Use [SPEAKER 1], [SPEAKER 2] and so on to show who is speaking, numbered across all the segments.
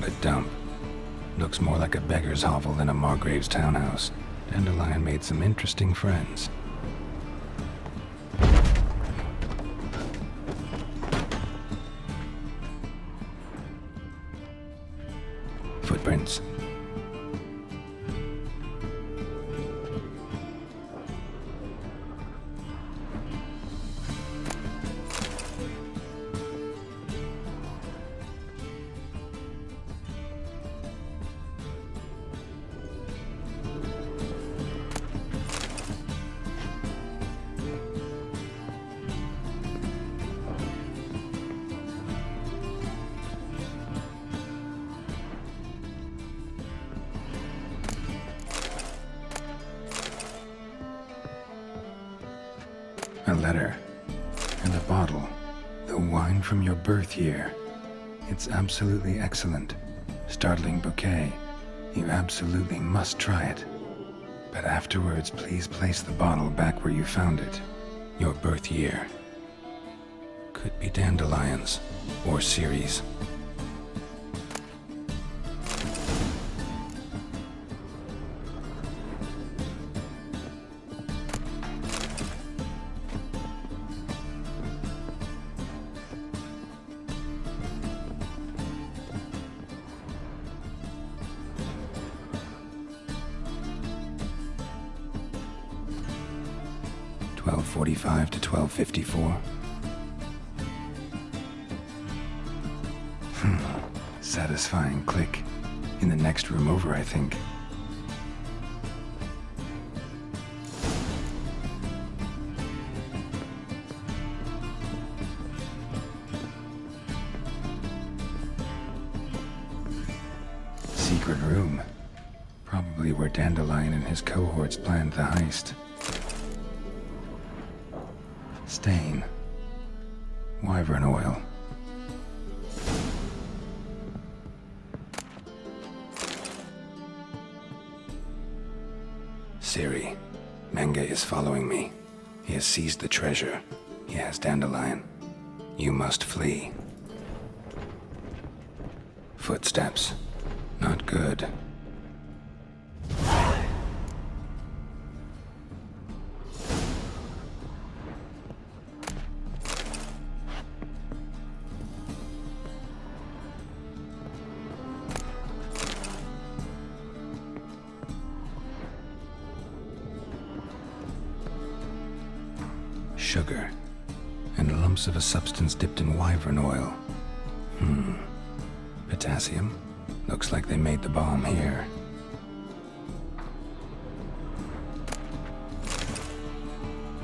[SPEAKER 1] a dump. Looks more like a beggar's hovel than a Margrave's townhouse. Dandelion made some interesting friends. Footprints. A letter. And a bottle. The wine from your birth year. It's absolutely excellent. Startling bouquet. You absolutely must try it. But afterwards, please place the bottle back where you found it. Your birth year. Could be dandelions. Or Ceres. $12:45 to $12:54. Satisfying click. In the next room over, I think. Secret room. Probably where Dandelion and his cohorts planned the heist. Stain. Wyvern oil. Ciri. Menge is following me. He has seized the treasure. He has Dandelion. You must flee. Footsteps. Not good. Sugar, and lumps of a substance dipped in wyvern oil. Potassium? Looks like they made the bomb here.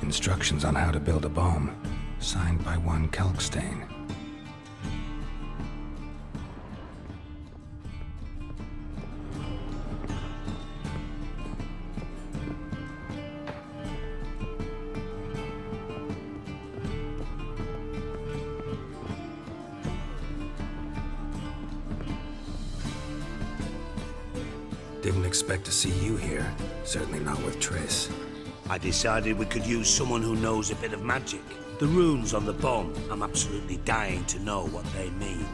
[SPEAKER 1] Instructions on how to build a bomb, signed by one Kalkstain. Didn't expect to see you here. Certainly not with Triss.
[SPEAKER 2] I decided we could use someone who knows a bit of magic. The runes on the bomb, I'm absolutely dying to know what they mean.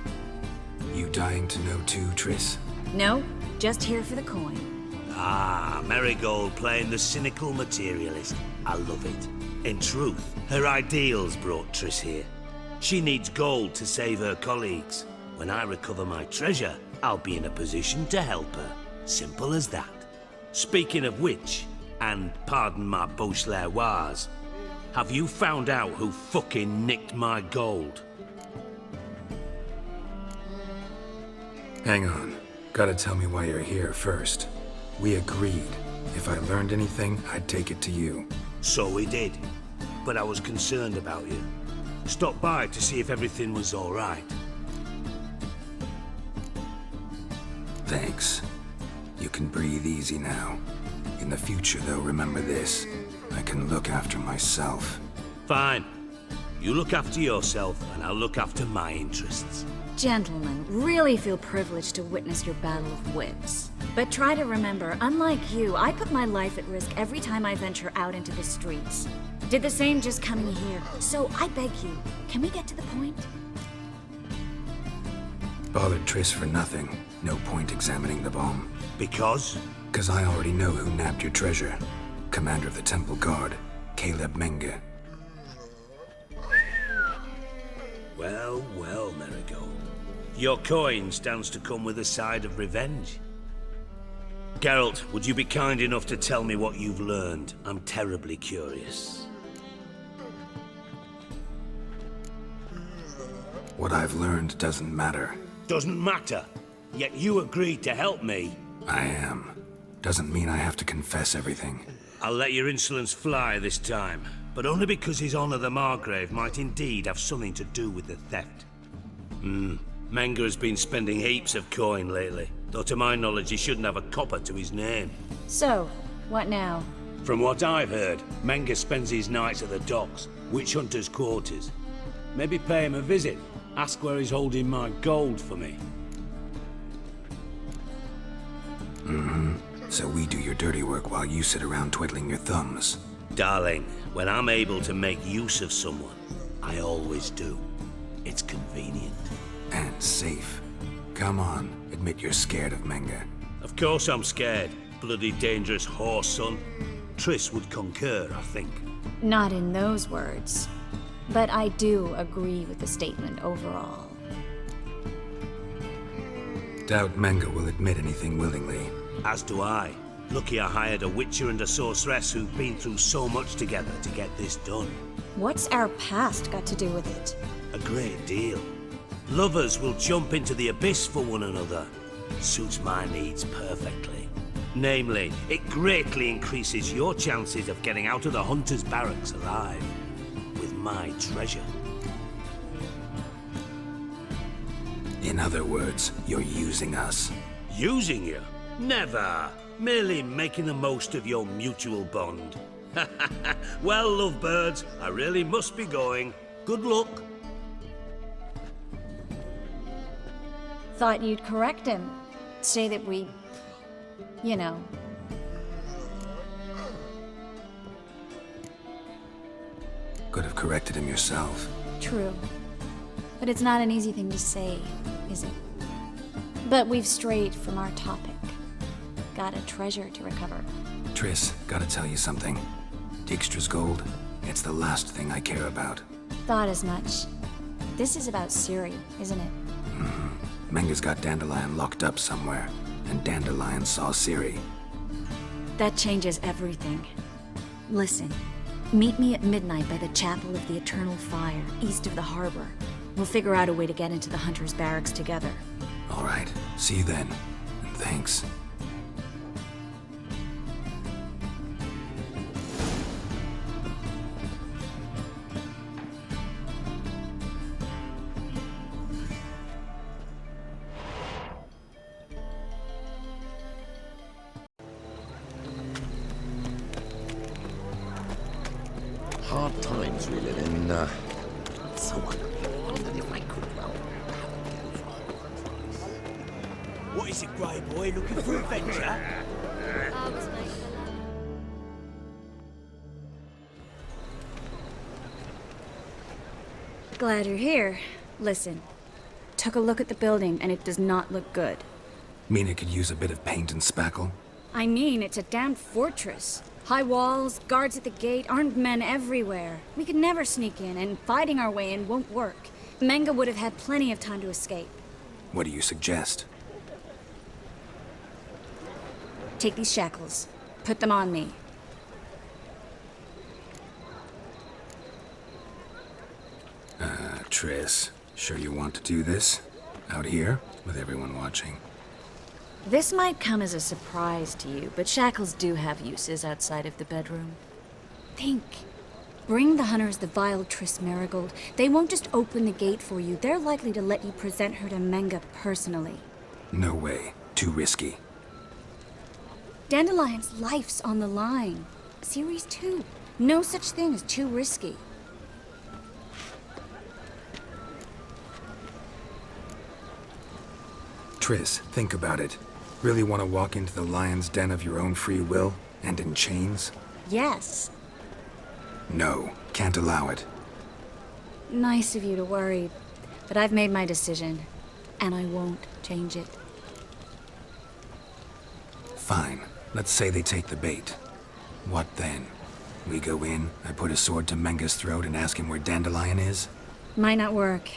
[SPEAKER 1] You dying to know too, Triss?
[SPEAKER 3] No, just here for the coin.
[SPEAKER 2] Ah, Marigold playing the cynical materialist. I love it. In truth, her ideals brought Triss here. She needs gold to save her colleagues. When I recover my treasure, I'll be in a position to help her. Simple as that. Speaking of which, and pardon my Beauclervoise, have you found out who fucking nicked my gold?
[SPEAKER 1] Hang on. Gotta tell me why you're here first. We agreed. If I learned anything, I'd take it to you.
[SPEAKER 2] So we did. But I was concerned about you. Stopped by to see if everything was all right.
[SPEAKER 1] Thanks. You can breathe easy now. In the future, though, remember this. I can look after myself.
[SPEAKER 2] Fine. You look after yourself, and I'll look after my interests.
[SPEAKER 3] Gentlemen, really feel privileged to witness your battle of wits. But try to remember, unlike you, I put my life at risk every time I venture out into the streets. Did the same just coming here. So I beg you, can we get to the point?
[SPEAKER 1] Bothered Triss for nothing. No point examining the bomb.
[SPEAKER 2] Because?
[SPEAKER 1] 'Cause I already know who nabbed your treasure. Commander of the Temple Guard, Caleb Menge.
[SPEAKER 2] Well, well, Marigold. Your coin stands to come with a side of revenge. Geralt, would you be kind enough to tell me what you've learned? I'm terribly curious.
[SPEAKER 1] What I've learned doesn't matter.
[SPEAKER 2] Doesn't matter. Yet you agreed to help me.
[SPEAKER 1] I am. Doesn't mean I have to confess everything.
[SPEAKER 2] I'll let your insolence fly this time, but only because His Honor the Margrave might indeed have something to do with the theft. Menge has been spending heaps of coin lately, though to my knowledge he shouldn't have a copper to his name.
[SPEAKER 3] So, what now?
[SPEAKER 2] From what I've heard, Menge spends his nights at the docks, witch hunters' quarters. Maybe pay him a visit, ask where he's holding my gold for me.
[SPEAKER 1] So we do your dirty work while you sit around twiddling your thumbs.
[SPEAKER 2] Darling, when I'm able to make use of someone, I always do. It's convenient.
[SPEAKER 1] And safe. Come on, admit you're scared of Menge.
[SPEAKER 2] Of course I'm scared. Bloody dangerous horse, son. Triss would concur, I think.
[SPEAKER 3] Not in those words. But I do agree with the statement overall.
[SPEAKER 1] Doubt Menge will admit anything willingly.
[SPEAKER 2] As do I. Lucky I hired a witcher and a sorceress who've been through so much together to get this done.
[SPEAKER 3] What's our past got to do with it?
[SPEAKER 2] A great deal. Lovers will jump into the abyss for one another. Suits my needs perfectly. Namely, it greatly increases your chances of getting out of the hunter's barracks alive. With my treasure.
[SPEAKER 1] In other words, you're using us.
[SPEAKER 2] Using you? Never. Merely making the most of your mutual bond. Well, lovebirds, I really must be going. Good luck.
[SPEAKER 3] Thought you'd correct him. Say that we... you know.
[SPEAKER 1] Could have corrected him yourself.
[SPEAKER 3] True. But it's not an easy thing to say, is it? But we've strayed from our topic. Got a treasure to recover.
[SPEAKER 1] Triss, gotta tell you something. Dijkstra's gold, it's the last thing I care about.
[SPEAKER 3] Thought as much. This is about Ciri, isn't it?
[SPEAKER 1] Menge's got Dandelion locked up somewhere, and Dandelion saw Ciri.
[SPEAKER 3] That changes everything. Listen, meet me at midnight by the Chapel of the Eternal Fire, east of the harbor. We'll figure out a way to get into the Hunter's Barracks together.
[SPEAKER 1] All right, see you then. And thanks.
[SPEAKER 4] Hard times we live in, so wondered if I could, well...
[SPEAKER 5] What is it, Grey Boy? Looking for adventure?
[SPEAKER 3] Glad you're here. Listen, took a look at the building and it does not look good.
[SPEAKER 1] Mean it could use a bit of paint and spackle?
[SPEAKER 3] I mean, it's a damn fortress. High walls, guards at the gate, armed men everywhere. We could never sneak in, and fighting our way in won't work. Menge would have had plenty of time to escape.
[SPEAKER 1] What do you suggest?
[SPEAKER 3] Take these shackles. Put them on me.
[SPEAKER 1] Triss, sure you want to do this? Out here, with everyone watching?
[SPEAKER 3] This might come as a surprise to you, but shackles do have uses outside of the bedroom. Think. Bring the hunters the vile Triss Marigold. They won't just open the gate for you. They're likely to let you present her to Menge personally.
[SPEAKER 1] No way. Too risky.
[SPEAKER 3] Dandelion's life's on the line. Series 2. No such thing as too risky.
[SPEAKER 1] Triss, think about it. Really want to walk into the lion's den of your own free will, and in chains?
[SPEAKER 3] Yes.
[SPEAKER 1] No, can't allow it.
[SPEAKER 3] Nice of you to worry, but I've made my decision. and I won't change it.
[SPEAKER 1] Fine. Let's say they take the bait. What then? We go in, I put a sword to Menga's throat and ask him where Dandelion is?
[SPEAKER 3] Might not work.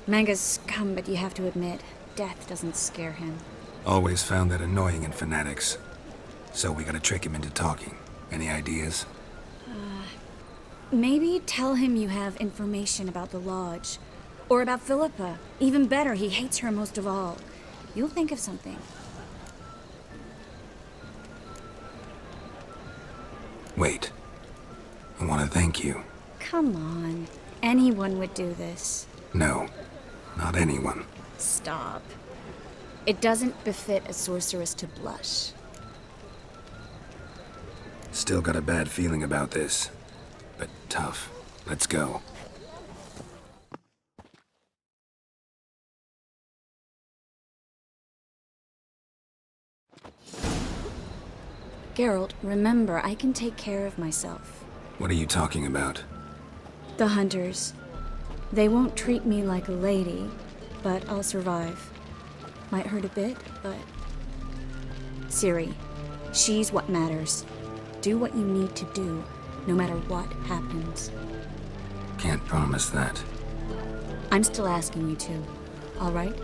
[SPEAKER 3] Manga's scum, but you have to admit, death doesn't scare him.
[SPEAKER 1] Always found that annoying in fanatics. So we gotta trick him into talking. Any ideas?
[SPEAKER 3] Maybe tell him you have information about the Lodge. Or about Philippa. Even better, he hates her most of all. You'll think of something.
[SPEAKER 1] Wait. I want to thank you.
[SPEAKER 3] Come on. Anyone would do this.
[SPEAKER 1] No, not anyone.
[SPEAKER 3] Stop. It doesn't befit a sorceress to blush.
[SPEAKER 1] Still got a bad feeling about this. But tough. Let's go.
[SPEAKER 3] Geralt, remember, I can take care of myself.
[SPEAKER 1] What are you talking about?
[SPEAKER 3] The hunters. They won't treat me like a lady, but I'll survive. Might hurt a bit, but... Ciri, she's what matters. Do what you need to do, no matter what happens.
[SPEAKER 1] Can't promise that.
[SPEAKER 3] I'm still asking you to, all right?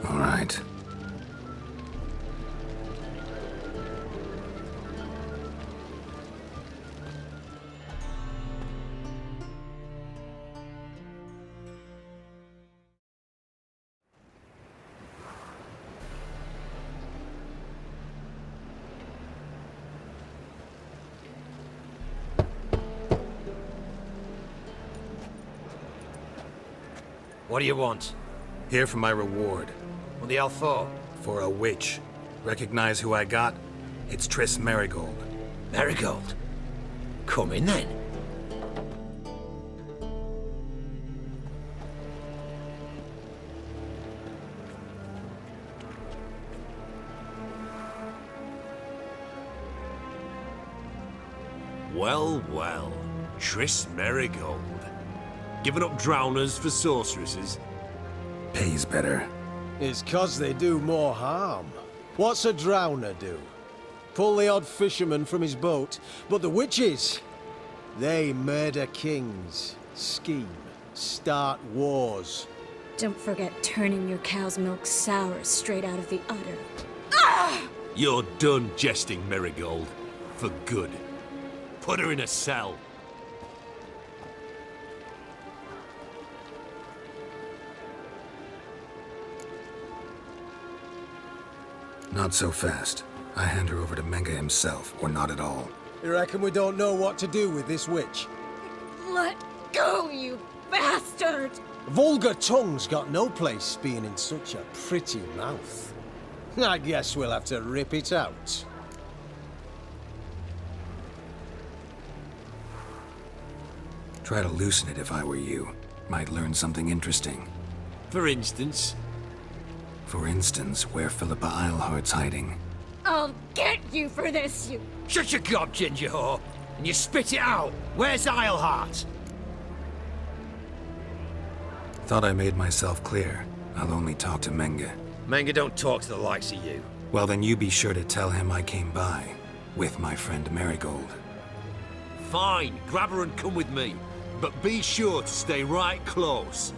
[SPEAKER 1] All right.
[SPEAKER 6] What do you want?
[SPEAKER 1] Here for my reward.
[SPEAKER 6] What the hell for?
[SPEAKER 1] For a witch. Recognize who I got? It's Triss Merigold.
[SPEAKER 6] Marigold. Come in then.
[SPEAKER 2] Well, well. Triss Merigold. Giving up drowners for sorceresses?
[SPEAKER 1] Pays better.
[SPEAKER 7] It's 'cause they do more harm. What's a drowner do? Pull the odd fisherman from his boat, but the witches, they murder kings, scheme, start wars.
[SPEAKER 3] Don't forget turning your cow's milk sour straight out of the udder.
[SPEAKER 2] You're done jesting, Merigold. For good. Put her in a cell.
[SPEAKER 1] Not so fast. I hand her over to Menga himself, or not at all.
[SPEAKER 7] You reckon we don't know what to do with this witch?
[SPEAKER 3] Let go, you bastard!
[SPEAKER 7] Vulgar tongue's got no place being in such a pretty mouth. I guess we'll have to rip it out.
[SPEAKER 1] Try to loosen it if I were you. Might learn something interesting.
[SPEAKER 2] For instance,
[SPEAKER 1] For instance, where Philippa Eilhart's hiding.
[SPEAKER 3] I'll get you for this, you...
[SPEAKER 6] Shut your gob, ginger whore, and you spit it out. Where's Eilhart?
[SPEAKER 1] Thought I made myself clear. I'll only talk to Menga.
[SPEAKER 6] Manga don't talk to the likes of you.
[SPEAKER 1] Well, then you be sure to tell him I came by. With my friend Merigold.
[SPEAKER 2] fine, grab her and come with me. But be sure to stay right close.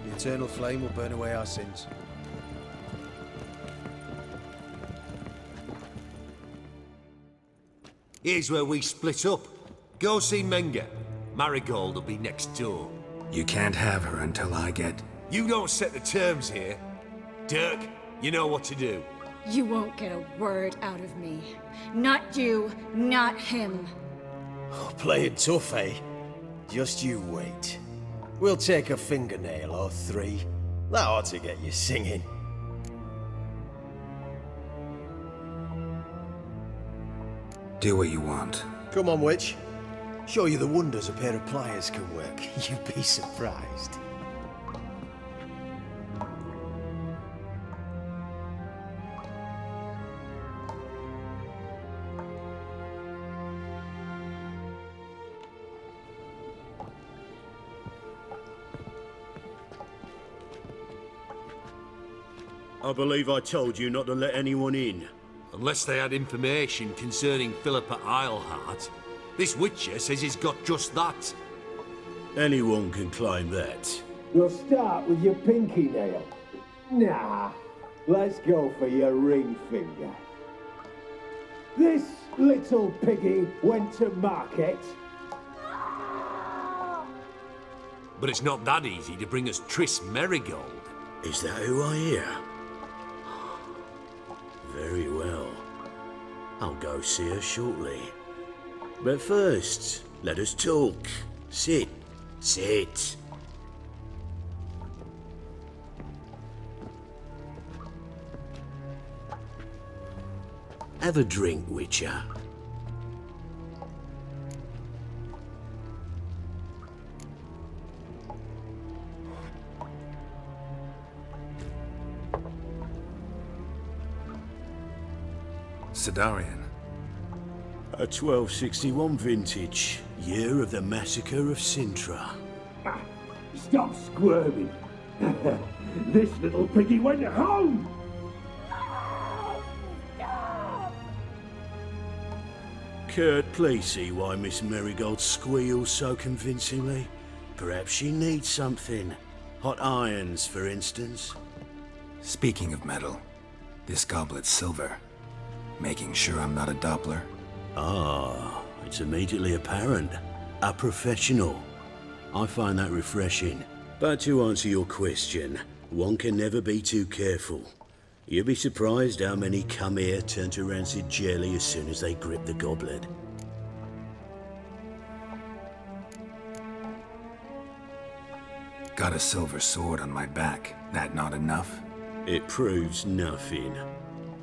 [SPEAKER 7] The eternal flame will burn away our sins.
[SPEAKER 2] Here's where we split up. Go see Menga. Marigold will be next door.
[SPEAKER 1] You can't have her until I get...
[SPEAKER 2] You don't set the terms here. Dirk, you know what to do.
[SPEAKER 3] You won't get a word out of me. Not you, not him.
[SPEAKER 7] Oh, playing tough, eh? Just you wait. We'll take a fingernail or three. That ought to get you singing.
[SPEAKER 1] Do what you want.
[SPEAKER 7] Come on, witch. Show you the wonders a pair of pliers can work. You'd be surprised.
[SPEAKER 8] I believe I told you not to let anyone in.
[SPEAKER 6] Unless they had information concerning Philippa Eilhart. This Witcher says he's got just that.
[SPEAKER 8] Anyone can claim that.
[SPEAKER 9] You'll start with your pinky nail. Nah, let's go for your ring finger. This little piggy went to market.
[SPEAKER 6] But it's not that easy to bring us Triss Merigold.
[SPEAKER 8] Is that who I hear? Very well. I'll go see her shortly. But first, let us talk. Sit. Sit. Have a drink, Witcher.
[SPEAKER 1] Sidarian.
[SPEAKER 8] A 1261 vintage, year of the massacre of Sintra.
[SPEAKER 9] Stop squirming. This little piggy went home.
[SPEAKER 8] Kurt, please see why Miss Merigold squeals so convincingly. Perhaps she needs something. Hot irons, for instance.
[SPEAKER 1] Speaking of metal, this goblet's silver. Making sure I'm not a Doppler.
[SPEAKER 8] Ah, it's immediately apparent. A professional. I find that refreshing. But to answer your question, one can never be too careful. You'd be surprised how many come here turn to rancid jelly as soon as they grip the goblet.
[SPEAKER 1] Got a silver sword on my back. That not enough?
[SPEAKER 8] It proves nothing.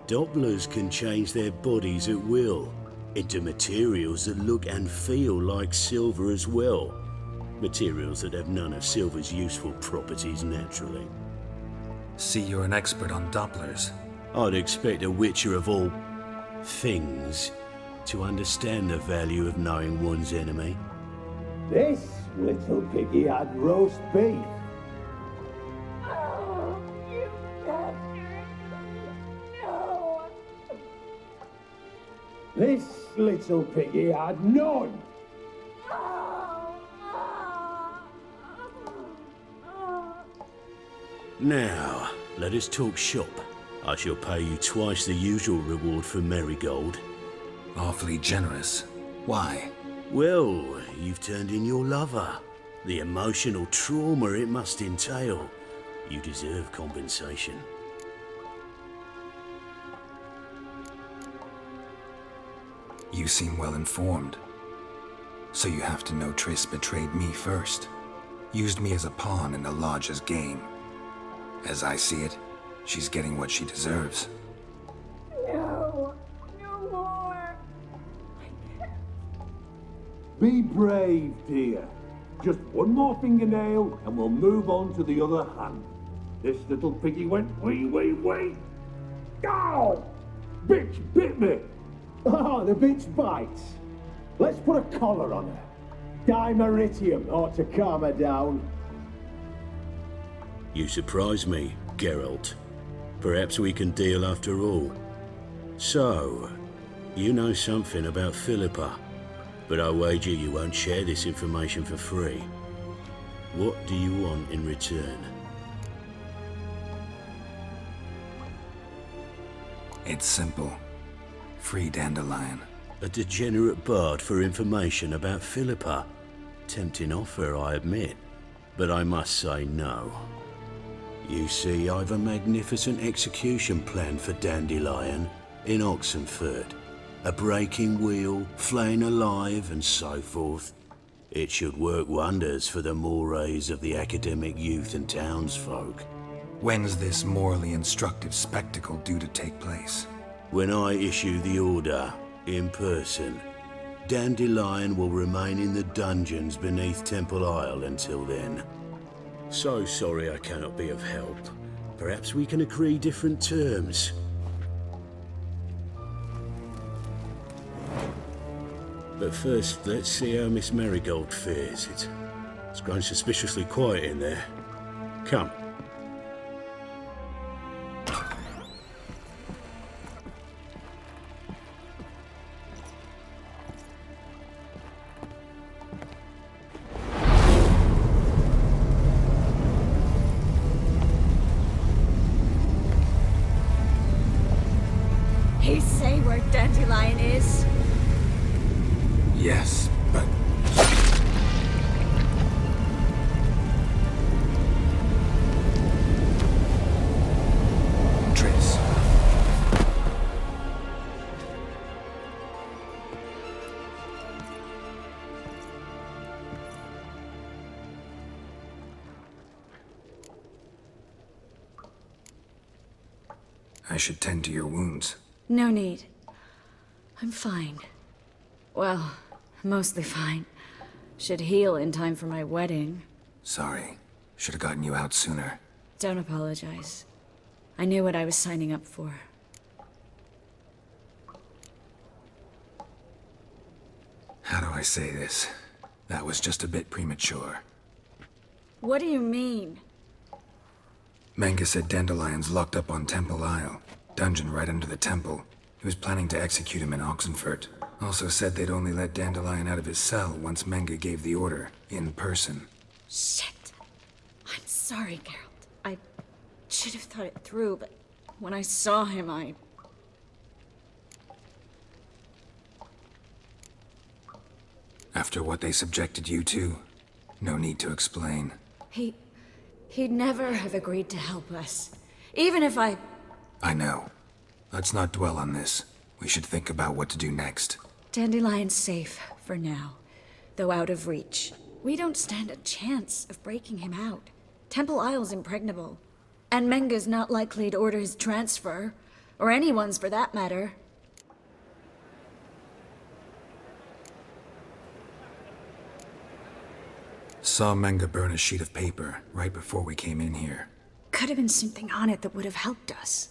[SPEAKER 8] Dopplers can change their bodies at will, into materials that look and feel like silver as well. Materials that have none of silver's useful properties naturally.
[SPEAKER 1] See, you're an expert on Dopplers.
[SPEAKER 8] I'd expect a Witcher of all things to understand the value of knowing one's enemy.
[SPEAKER 9] This little piggy had roast beef. This little piggy had none.
[SPEAKER 8] Now, let us talk shop. I shall pay you twice the usual reward for Merigold.
[SPEAKER 1] Awfully generous. Why?
[SPEAKER 8] Well, you've turned in your lover. The emotional trauma it must entail. You deserve compensation.
[SPEAKER 1] You seem well informed. So you have to know Triss betrayed me first. Used me as a pawn in the Lodge's game. As I see it, she's getting what she deserves.
[SPEAKER 9] No, no more. Be brave, dear. Just one more fingernail and we'll move on to the other hand. This little piggy went wee. Ow! Bitch bit me. Oh, the bitch bites. Let's put a collar on her. Dimeritium ought to calm her down.
[SPEAKER 8] You surprise me, Geralt. Perhaps we can deal after all. So, you know something about Philippa, but I wager you won't share this information for free. What do you want in return?
[SPEAKER 1] It's simple. Free Dandelion.
[SPEAKER 8] A degenerate bard for information about Philippa. Tempting offer, I admit, but I must say no. You see, I've a magnificent execution plan for Dandelion in Oxenfurt. A breaking wheel, flaying alive, and so forth. It should work wonders for the mores of the academic youth and townsfolk.
[SPEAKER 1] When's this morally instructive spectacle due to take place?
[SPEAKER 8] When I issue the order, in person. Dandelion will remain in the dungeons beneath Temple Isle until then. So sorry I cannot be of help. Perhaps we can agree different terms. But first, let's see how Miss Marigold fares. It's grown suspiciously quiet in there. Come.
[SPEAKER 3] He say where Dandelion is?
[SPEAKER 1] Yes, but Tris. I should tend to your wounds.
[SPEAKER 3] No need. I'm fine. Well, mostly fine. Should heal in time for my wedding.
[SPEAKER 1] Sorry. Should have gotten you out sooner.
[SPEAKER 3] Don't apologize. I knew what I was signing up for.
[SPEAKER 1] How do I say this? That was just a bit premature.
[SPEAKER 3] What do you mean?
[SPEAKER 1] Manga said Dandelion's locked up on Temple Isle. Dungeon right under the temple. He was planning to execute him in Oxenfurt. Also said they'd only let Dandelion out of his cell once Manga gave the order, in person.
[SPEAKER 3] Shit. I'm sorry, Geralt. I should have thought it through, but when I saw him,
[SPEAKER 1] After what they subjected you to, no need to explain.
[SPEAKER 3] He'd never have agreed to help us. Even if I
[SPEAKER 1] know. Let's not dwell on this. We should think about what to do next.
[SPEAKER 3] Dandelion's safe, for now. Though out of reach. We don't stand a chance of breaking him out. Temple Isle's impregnable. And Menga's not likely to order his transfer. Or anyone's for that matter.
[SPEAKER 1] Saw Manga burn a sheet of paper right before we came in here.
[SPEAKER 3] Could have been something on it that would have helped us.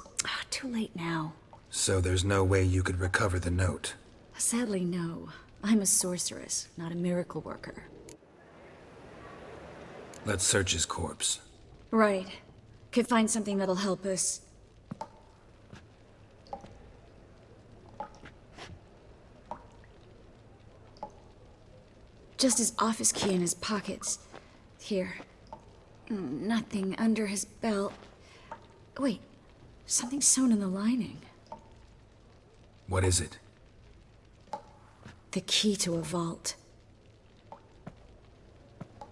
[SPEAKER 3] Too late now.
[SPEAKER 1] So there's no way you could recover the note?
[SPEAKER 3] Sadly, no. I'm a sorceress, not a miracle worker.
[SPEAKER 1] Let's search his corpse.
[SPEAKER 3] Right. Could find something that'll help us. Just his office key in his pockets. Here. Nothing under his belt. Wait. Something sewn in the lining.
[SPEAKER 1] What is it?
[SPEAKER 3] The key to a vault.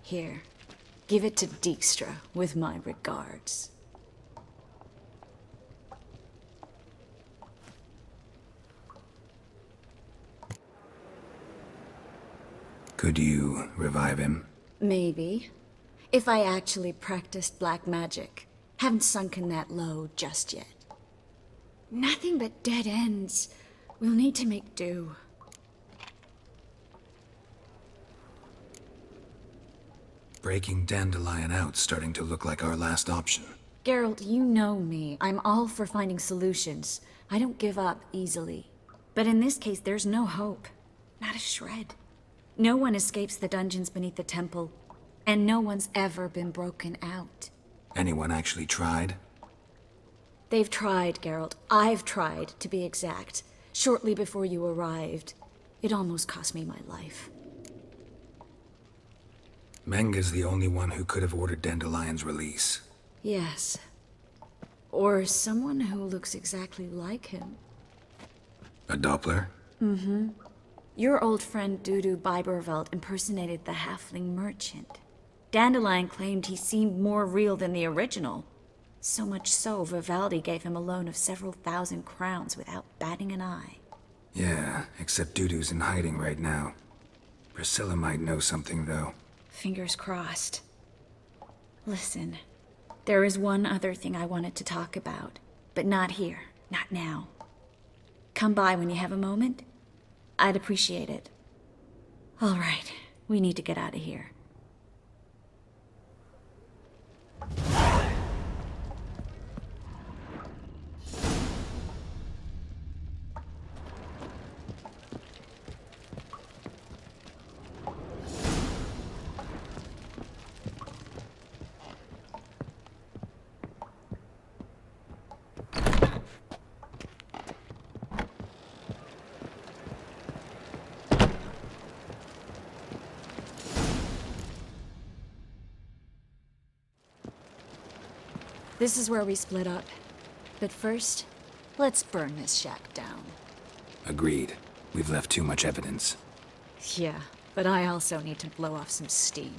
[SPEAKER 3] Here. Give it to Dijkstra, with my regards.
[SPEAKER 1] Could you revive him?
[SPEAKER 3] Maybe. If I actually practiced black magic. Haven't sunken that low just yet. Nothing but dead ends. We'll need to make do.
[SPEAKER 1] Breaking Dandelion out's starting to look like our last option.
[SPEAKER 3] Geralt, you know me. I'm all for finding solutions. I don't give up easily. But in this case, there's no hope. Not a shred. No one escapes the dungeons beneath the temple. And no one's ever been broken out.
[SPEAKER 1] Anyone actually tried?
[SPEAKER 3] They've tried, Geralt. I've tried, to be exact. Shortly before you arrived. It almost cost me my life.
[SPEAKER 1] Manga's the only one who could have ordered Dandelion's release.
[SPEAKER 3] Yes. Or someone who looks exactly like him.
[SPEAKER 1] A Doppler?
[SPEAKER 3] Mm-hmm. Your old friend Dudu Biberveld impersonated the halfling merchant. Dandelion claimed he seemed more real than the original. So much so, Vivaldi gave him a loan of several thousand crowns without batting an eye.
[SPEAKER 1] Yeah, except Dudu's in hiding right now. Priscilla might know something, though.
[SPEAKER 3] Fingers crossed. Listen, there is one other thing I wanted to talk about, but not here, not now. Come by when you have a moment. I'd appreciate it. All right, we need to get out of here. This is where we split up. But first, let's burn this shack down.
[SPEAKER 1] Agreed. We've left too much evidence.
[SPEAKER 3] Yeah, but I also need to blow off some steam.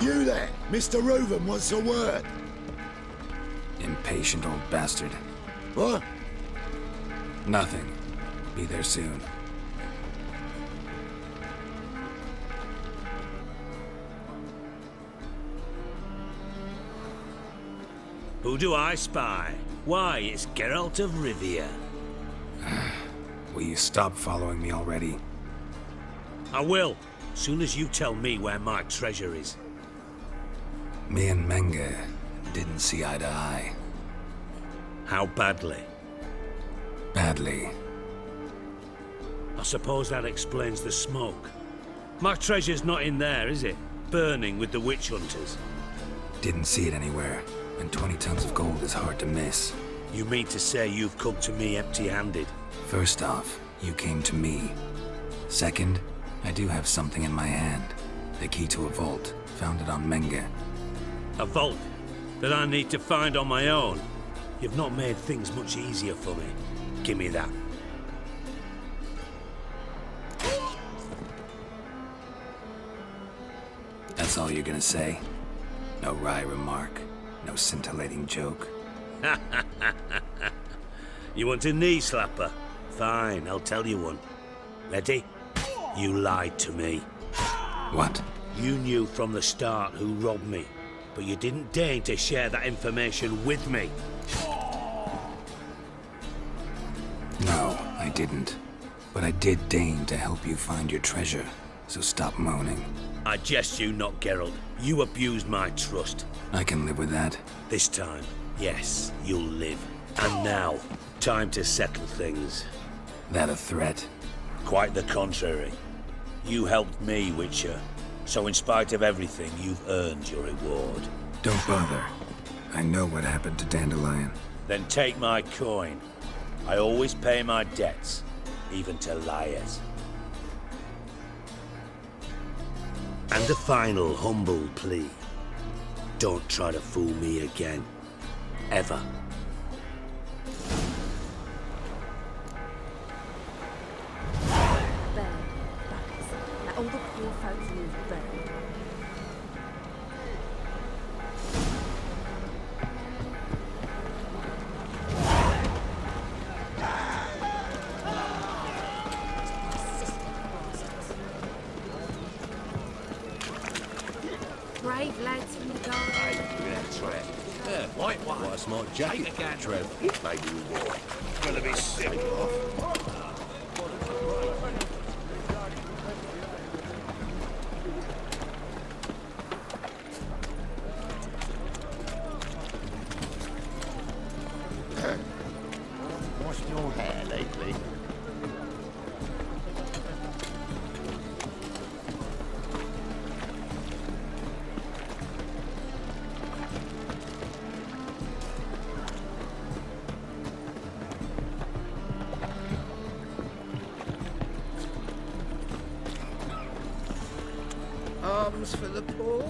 [SPEAKER 10] You there! Mr. Reuven wants a word.
[SPEAKER 1] Impatient old bastard.
[SPEAKER 10] What?
[SPEAKER 1] Nothing. Be there soon.
[SPEAKER 2] Who do I spy? Why, it's Geralt of Rivia.
[SPEAKER 1] Will you stop following me already?
[SPEAKER 2] I will, soon as you tell me where my treasure is.
[SPEAKER 1] Me and Menge didn't see eye to eye.
[SPEAKER 2] How badly?
[SPEAKER 1] Badly.
[SPEAKER 2] I suppose that explains the smoke. My treasure's not in there, is it? Burning with the witch hunters.
[SPEAKER 1] Didn't see it anywhere, and 20 tons of gold is hard to miss.
[SPEAKER 2] You mean to say you've come to me empty-handed?
[SPEAKER 1] First off, you came to me. Second, I do have something in my hand. The key to a vault, founded on Menge.
[SPEAKER 2] A vault that I need to find on my own. You've not made things much easier for me. Give me that.
[SPEAKER 1] That's all you're gonna say? No wry remark? No scintillating joke?
[SPEAKER 2] You want a knee slapper? Fine, I'll tell you one. Ready? You lied to me.
[SPEAKER 1] What?
[SPEAKER 2] You knew from the start who robbed me, but you didn't deign to share that information with me.
[SPEAKER 1] No, I didn't. But I did deign to help you find your treasure, so stop moaning.
[SPEAKER 2] I jest you not, Geralt. You abused my trust.
[SPEAKER 1] I can live with that.
[SPEAKER 2] This time, yes, you'll live. And now, time to settle things.
[SPEAKER 1] That a threat?
[SPEAKER 2] Quite the contrary. You helped me, Witcher. So in spite of everything, you've earned your reward.
[SPEAKER 1] Don't bother. I know what happened to Dandelion.
[SPEAKER 2] Then take my coin. I always pay my debts, even to liars. And a final humble plea. Don't try to fool me again. Ever.
[SPEAKER 3] Burn, buggers. Let all the poor folks live burn. Brave lads from the garden.
[SPEAKER 4] Yeah, white one. Quite a smart jacket, Trev. Maybe we will.
[SPEAKER 2] Gonna be sick.
[SPEAKER 10] Washed your hair lately?
[SPEAKER 4] Arms for the poor.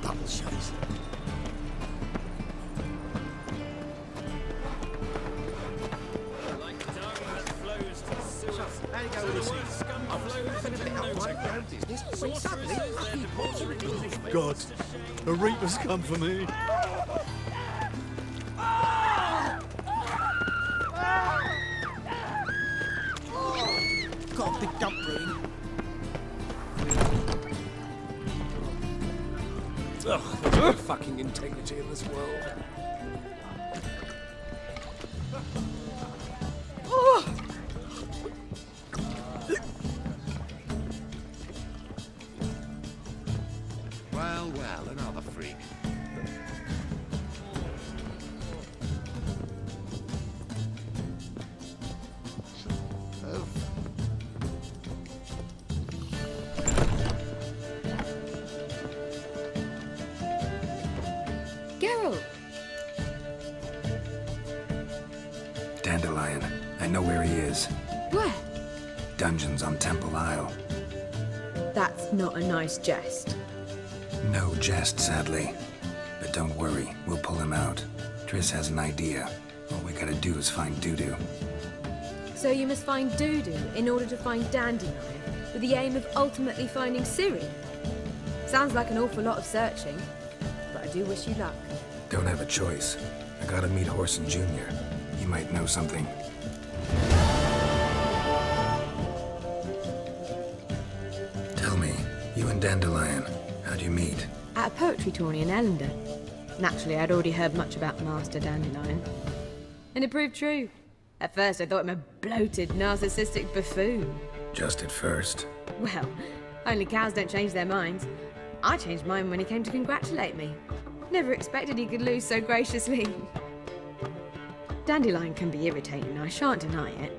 [SPEAKER 10] Double shows.
[SPEAKER 5] Like dung that flows to sewers. How you going,
[SPEAKER 11] God, a Reaper's come for me.
[SPEAKER 5] Got a big dump ring.
[SPEAKER 12] Ugh, there's no fucking integrity in this world.
[SPEAKER 10] Well, well, another freak. Oh.
[SPEAKER 3] Geralt!
[SPEAKER 1] Dandelion. I know where he is.
[SPEAKER 13] Where?
[SPEAKER 1] Dungeons on Temple Isle.
[SPEAKER 13] That's not a nice jest.
[SPEAKER 1] No jest, sadly. But don't worry, we'll pull him out. Triss has an idea. All we gotta do is find Dudu.
[SPEAKER 13] So you must find Dudu in order to find Dandelion, with the aim of ultimately finding Ciri? Sounds like an awful lot of searching, but I do wish you luck.
[SPEAKER 1] Don't have a choice. I gotta meet Horson Jr. He might know something. Tell me, you and Dandelion, how'd you meet?
[SPEAKER 13] At a poetry tourney in Ellender. Naturally, I'd already heard much about Master Dandelion. And it proved true. At first, I thought him a bloated, narcissistic buffoon.
[SPEAKER 1] Just at first.
[SPEAKER 13] Well, only cows don't change their minds. I changed mine when he came to congratulate me. Never expected he could lose so graciously. Dandelion can be irritating, I shan't deny it.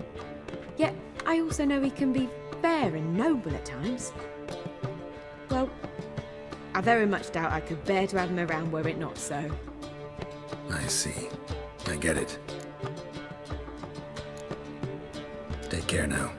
[SPEAKER 13] Yet, I also know he can be fair and noble at times. Well, I very much doubt I could bear to have him around were it not so.
[SPEAKER 1] I see. I get it. Take care now.